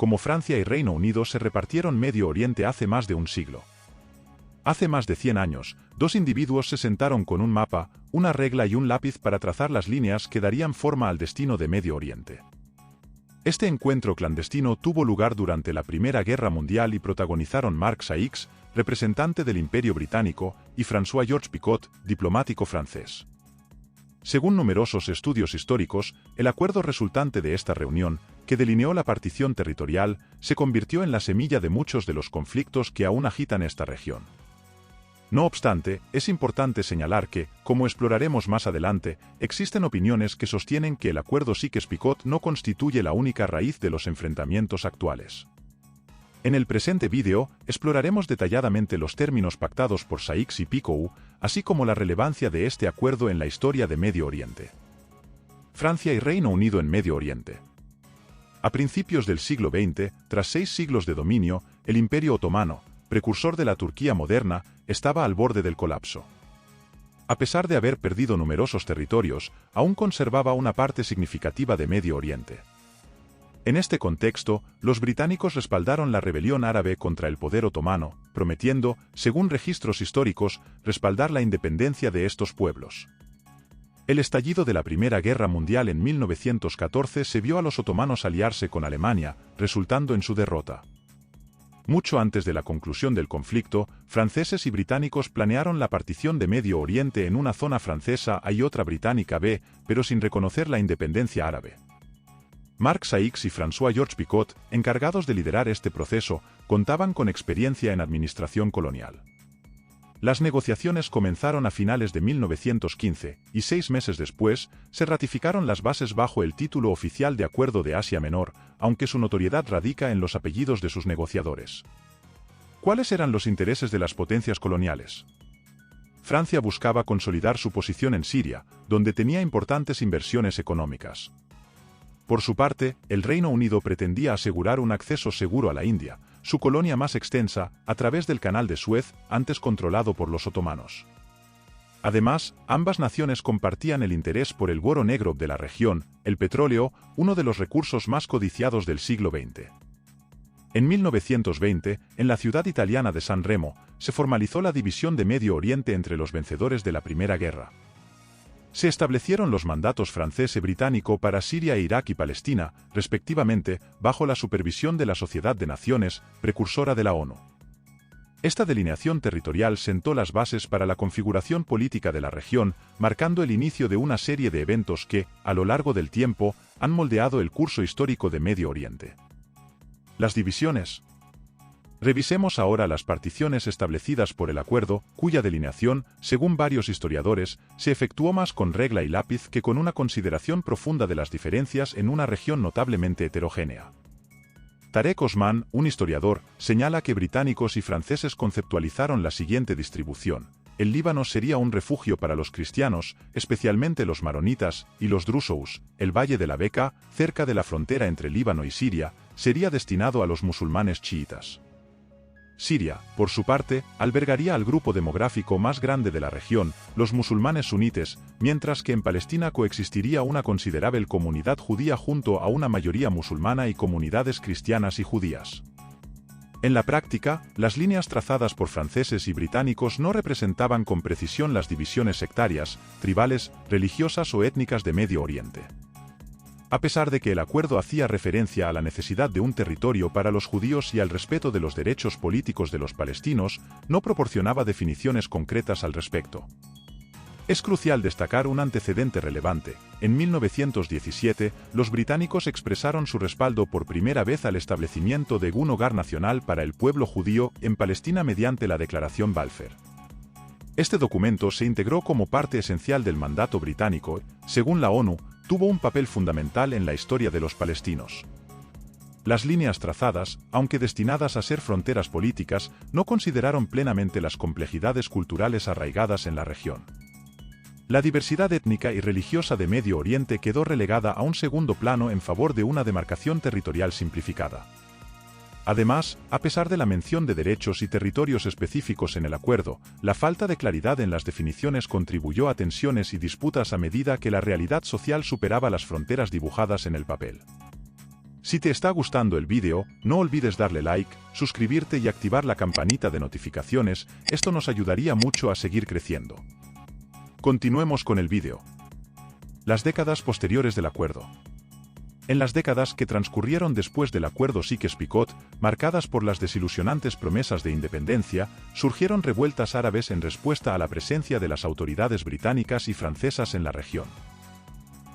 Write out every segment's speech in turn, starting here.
como Francia y Reino Unido se repartieron Medio Oriente hace más de un siglo. Hace más de 100 años, dos individuos se sentaron con un mapa, una regla y un lápiz para trazar las líneas que darían forma al destino de Medio Oriente. Este encuentro clandestino tuvo lugar durante la Primera Guerra Mundial y protagonizaron Marc Saix, representante del Imperio Británico, y François-Georges Picot, diplomático francés. Según numerosos estudios históricos, el acuerdo resultante de esta reunión, que delineó la partición territorial, se convirtió en la semilla de muchos de los conflictos que aún agitan esta región. No obstante, es importante señalar que, como exploraremos más adelante, existen opiniones que sostienen que el acuerdo Sykes-Picot no constituye la única raíz de los enfrentamientos actuales. En el presente vídeo, exploraremos detalladamente los términos pactados por Saix y Picot, así como la relevancia de este acuerdo en la historia de Medio Oriente. Francia y Reino Unido en Medio Oriente. A principios del siglo XX, tras 6 siglos de dominio, el Imperio Otomano, precursor de la Turquía moderna, estaba al borde del colapso. A pesar de haber perdido numerosos territorios, aún conservaba una parte significativa de Medio Oriente. En este contexto, los británicos respaldaron la rebelión árabe contra el poder otomano, prometiendo, según registros históricos, respaldar la independencia de estos pueblos. El estallido de la Primera Guerra Mundial en 1914 se vio a los otomanos aliarse con Alemania, resultando en su derrota. Mucho antes de la conclusión del conflicto, franceses y británicos planearon la partición de Medio Oriente en una zona francesa A y otra británica B, pero sin reconocer la independencia árabe. Marc Saix y François-Georges Picot, encargados de liderar este proceso, contaban con experiencia en administración colonial. Las negociaciones comenzaron a finales de 1915, y 6 meses después, se ratificaron las bases bajo el título oficial de Acuerdo de Asia Menor, aunque su notoriedad radica en los apellidos de sus negociadores. ¿Cuáles eran los intereses de las potencias coloniales? Francia buscaba consolidar su posición en Siria, donde tenía importantes inversiones económicas. Por su parte, el Reino Unido pretendía asegurar un acceso seguro a la India, su colonia más extensa, a través del Canal de Suez, antes controlado por los otomanos. Además, ambas naciones compartían el interés por el oro negro de la región, el petróleo, uno de los recursos más codiciados del siglo XX. En 1920, en la ciudad italiana de San Remo, se formalizó la división de Medio Oriente entre los vencedores de la Primera Guerra. Se establecieron los mandatos francés y británico para Siria, Irak y Palestina, respectivamente, bajo la supervisión de la Sociedad de Naciones, precursora de la ONU. Esta delineación territorial sentó las bases para la configuración política de la región, marcando el inicio de una serie de eventos que, a lo largo del tiempo, han moldeado el curso histórico de Medio Oriente. Las divisiones. Revisemos ahora las particiones establecidas por el acuerdo, cuya delineación, según varios historiadores, se efectuó más con regla y lápiz que con una consideración profunda de las diferencias en una región notablemente heterogénea. Tarek Osman, un historiador, señala que británicos y franceses conceptualizaron la siguiente distribución. El Líbano sería un refugio para los cristianos, especialmente los maronitas, y los drusous. El Valle de la Beca, cerca de la frontera entre Líbano y Siria, sería destinado a los musulmanes chiitas. Siria, por su parte, albergaría al grupo demográfico más grande de la región, los musulmanes sunites, mientras que en Palestina coexistiría una considerable comunidad judía junto a una mayoría musulmana y comunidades cristianas y judías. En la práctica, las líneas trazadas por franceses y británicos no representaban con precisión las divisiones sectarias, tribales, religiosas o étnicas de Medio Oriente. A pesar de que el acuerdo hacía referencia a la necesidad de un territorio para los judíos y al respeto de los derechos políticos de los palestinos, no proporcionaba definiciones concretas al respecto. Es crucial destacar un antecedente relevante. En 1917, los británicos expresaron su respaldo por primera vez al establecimiento de un hogar nacional para el pueblo judío en Palestina mediante la Declaración Balfour. Este documento se integró como parte esencial del mandato británico, según la ONU, tuvo un papel fundamental en la historia de los palestinos. Las líneas trazadas, aunque destinadas a ser fronteras políticas, no consideraron plenamente las complejidades culturales arraigadas en la región. La diversidad étnica y religiosa de Medio Oriente quedó relegada a un segundo plano en favor de una demarcación territorial simplificada. Además, a pesar de la mención de derechos y territorios específicos en el acuerdo, la falta de claridad en las definiciones contribuyó a tensiones y disputas a medida que la realidad social superaba las fronteras dibujadas en el papel. Si te está gustando el vídeo, no olvides darle like, suscribirte y activar la campanita de notificaciones, esto nos ayudaría mucho a seguir creciendo. Continuemos con el vídeo. Las décadas posteriores del acuerdo. En las décadas que transcurrieron después del acuerdo Sykes-Picot, marcadas por las desilusionantes promesas de independencia, surgieron revueltas árabes en respuesta a la presencia de las autoridades británicas y francesas en la región.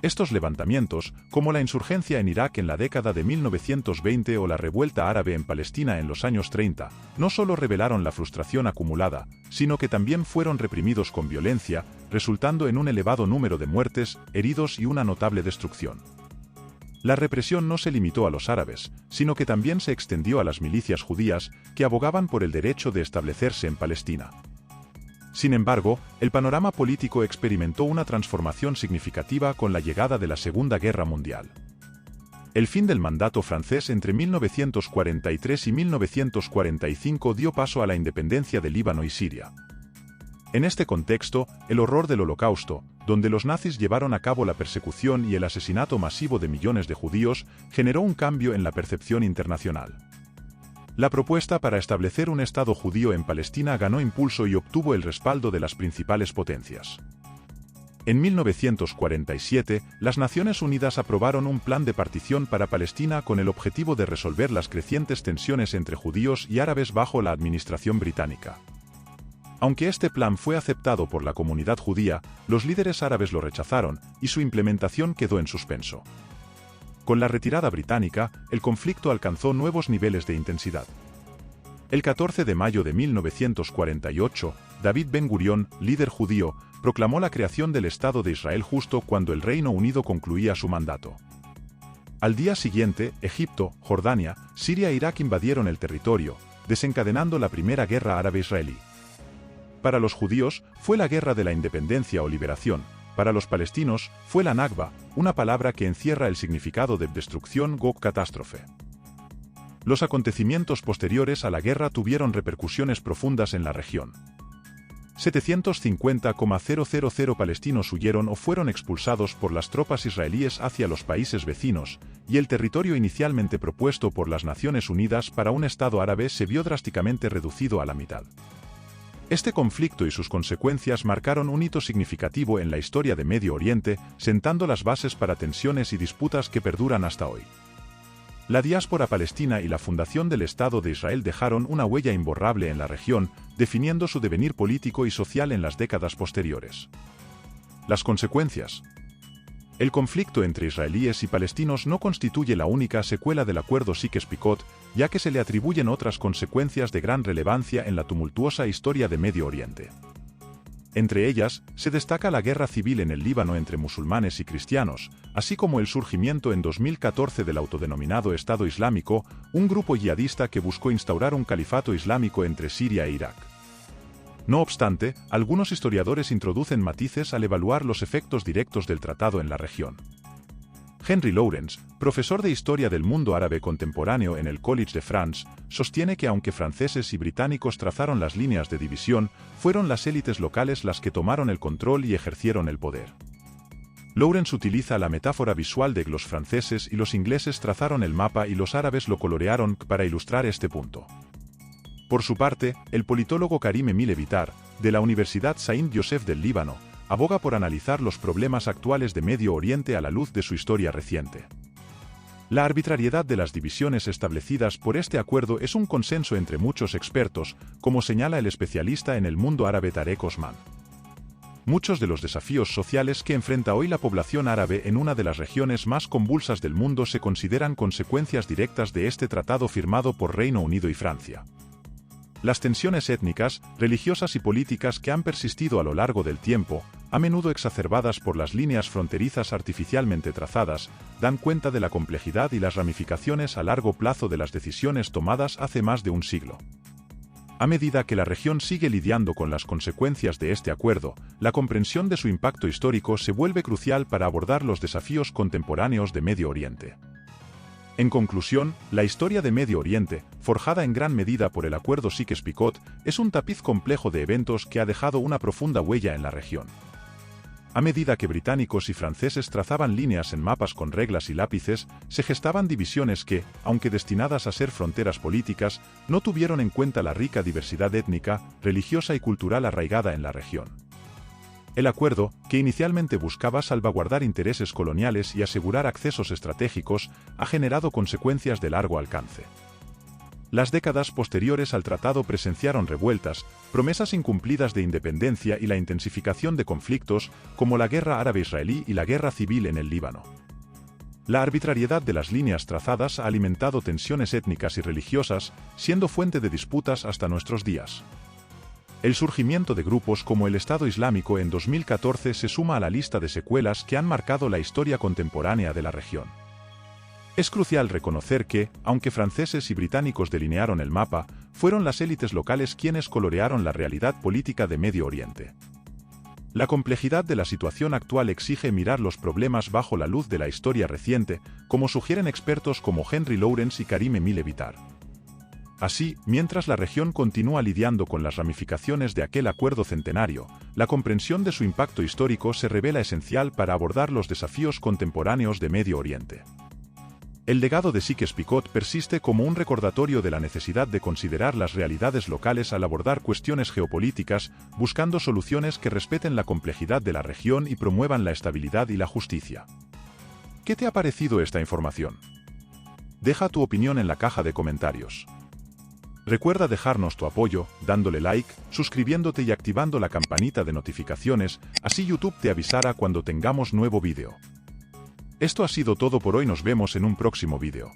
Estos levantamientos, como la insurgencia en Irak en la década de 1920 o la revuelta árabe en Palestina en los años 30, no solo revelaron la frustración acumulada, sino que también fueron reprimidos con violencia, resultando en un elevado número de muertes, heridos y una notable destrucción. La represión no se limitó a los árabes, sino que también se extendió a las milicias judías, que abogaban por el derecho de establecerse en Palestina. Sin embargo, el panorama político experimentó una transformación significativa con la llegada de la Segunda Guerra Mundial. El fin del mandato francés entre 1943 y 1945 dio paso a la independencia de Líbano y Siria. En este contexto, el horror del Holocausto, donde los nazis llevaron a cabo la persecución y el asesinato masivo de millones de judíos, generó un cambio en la percepción internacional. La propuesta para establecer un Estado judío en Palestina ganó impulso y obtuvo el respaldo de las principales potencias. En 1947, las Naciones Unidas aprobaron un plan de partición para Palestina con el objetivo de resolver las crecientes tensiones entre judíos y árabes bajo la administración británica. Aunque este plan fue aceptado por la comunidad judía, los líderes árabes lo rechazaron y su implementación quedó en suspenso. Con la retirada británica, el conflicto alcanzó nuevos niveles de intensidad. El 14 de mayo de 1948, David Ben-Gurión, líder judío, proclamó la creación del Estado de Israel justo cuando el Reino Unido concluía su mandato. Al día siguiente, Egipto, Jordania, Siria e Irak invadieron el territorio, desencadenando la Primera Guerra Árabe-Israelí. Para los judíos, fue la Guerra de la Independencia o Liberación. Para los palestinos, fue la Nakba, una palabra que encierra el significado de destrucción o catástrofe. Los acontecimientos posteriores a la guerra tuvieron repercusiones profundas en la región. 750,000 palestinos huyeron o fueron expulsados por las tropas israelíes hacia los países vecinos, y el territorio inicialmente propuesto por las Naciones Unidas para un Estado árabe se vio drásticamente reducido a la mitad. Este conflicto y sus consecuencias marcaron un hito significativo en la historia de Medio Oriente, sentando las bases para tensiones y disputas que perduran hasta hoy. La diáspora palestina y la fundación del Estado de Israel dejaron una huella imborrable en la región, definiendo su devenir político y social en las décadas posteriores. Las consecuencias. El conflicto entre israelíes y palestinos no constituye la única secuela del acuerdo Sykes-Picot, ya que se le atribuyen otras consecuencias de gran relevancia en la tumultuosa historia de Medio Oriente. Entre ellas, se destaca la guerra civil en el Líbano entre musulmanes y cristianos, así como el surgimiento en 2014 del autodenominado Estado Islámico, un grupo yihadista que buscó instaurar un califato islámico entre Siria e Irak. No obstante, algunos historiadores introducen matices al evaluar los efectos directos del tratado en la región. Henry Lawrence, profesor de Historia del Mundo Árabe Contemporáneo en el College de France, sostiene que aunque franceses y británicos trazaron las líneas de división, fueron las élites locales las que tomaron el control y ejercieron el poder. Lawrence utiliza la metáfora visual de que los franceses y los ingleses trazaron el mapa y los árabes lo colorearon para ilustrar este punto. Por su parte, el politólogo Karim Emile Vitar, de la Universidad Saint Joseph del Líbano, aboga por analizar los problemas actuales de Medio Oriente a la luz de su historia reciente. La arbitrariedad de las divisiones establecidas por este acuerdo es un consenso entre muchos expertos, como señala el especialista en el mundo árabe Tarek Osman. Muchos de los desafíos sociales que enfrenta hoy la población árabe en una de las regiones más convulsas del mundo se consideran consecuencias directas de este tratado firmado por Reino Unido y Francia. Las tensiones étnicas, religiosas y políticas que han persistido a lo largo del tiempo, a menudo exacerbadas por las líneas fronterizas artificialmente trazadas, dan cuenta de la complejidad y las ramificaciones a largo plazo de las decisiones tomadas hace más de un siglo. A medida que la región sigue lidiando con las consecuencias de este acuerdo, la comprensión de su impacto histórico se vuelve crucial para abordar los desafíos contemporáneos de Medio Oriente. En conclusión, la historia de Medio Oriente, forjada en gran medida por el acuerdo Sykes-Picot, es un tapiz complejo de eventos que ha dejado una profunda huella en la región. A medida que británicos y franceses trazaban líneas en mapas con reglas y lápices, se gestaban divisiones que, aunque destinadas a ser fronteras políticas, no tuvieron en cuenta la rica diversidad étnica, religiosa y cultural arraigada en la región. El acuerdo, que inicialmente buscaba salvaguardar intereses coloniales y asegurar accesos estratégicos, ha generado consecuencias de largo alcance. Las décadas posteriores al tratado presenciaron revueltas, promesas incumplidas de independencia y la intensificación de conflictos, como la guerra árabe-israelí y la guerra civil en el Líbano. La arbitrariedad de las líneas trazadas ha alimentado tensiones étnicas y religiosas, siendo fuente de disputas hasta nuestros días. El surgimiento de grupos como el Estado Islámico en 2014 se suma a la lista de secuelas que han marcado la historia contemporánea de la región. Es crucial reconocer que, aunque franceses y británicos delinearon el mapa, fueron las élites locales quienes colorearon la realidad política de Medio Oriente. La complejidad de la situación actual exige mirar los problemas bajo la luz de la historia reciente, como sugieren expertos como Henry Lawrence y Karim Emile Vitar. Así, mientras la región continúa lidiando con las ramificaciones de aquel acuerdo centenario, la comprensión de su impacto histórico se revela esencial para abordar los desafíos contemporáneos de Medio Oriente. El legado de Sykes-Picot persiste como un recordatorio de la necesidad de considerar las realidades locales al abordar cuestiones geopolíticas, buscando soluciones que respeten la complejidad de la región y promuevan la estabilidad y la justicia. ¿Qué te ha parecido esta información? Deja tu opinión en la caja de comentarios. Recuerda dejarnos tu apoyo, dándole like, suscribiéndote y activando la campanita de notificaciones, así YouTube te avisará cuando tengamos nuevo vídeo. Esto ha sido todo por hoy, nos vemos en un próximo vídeo.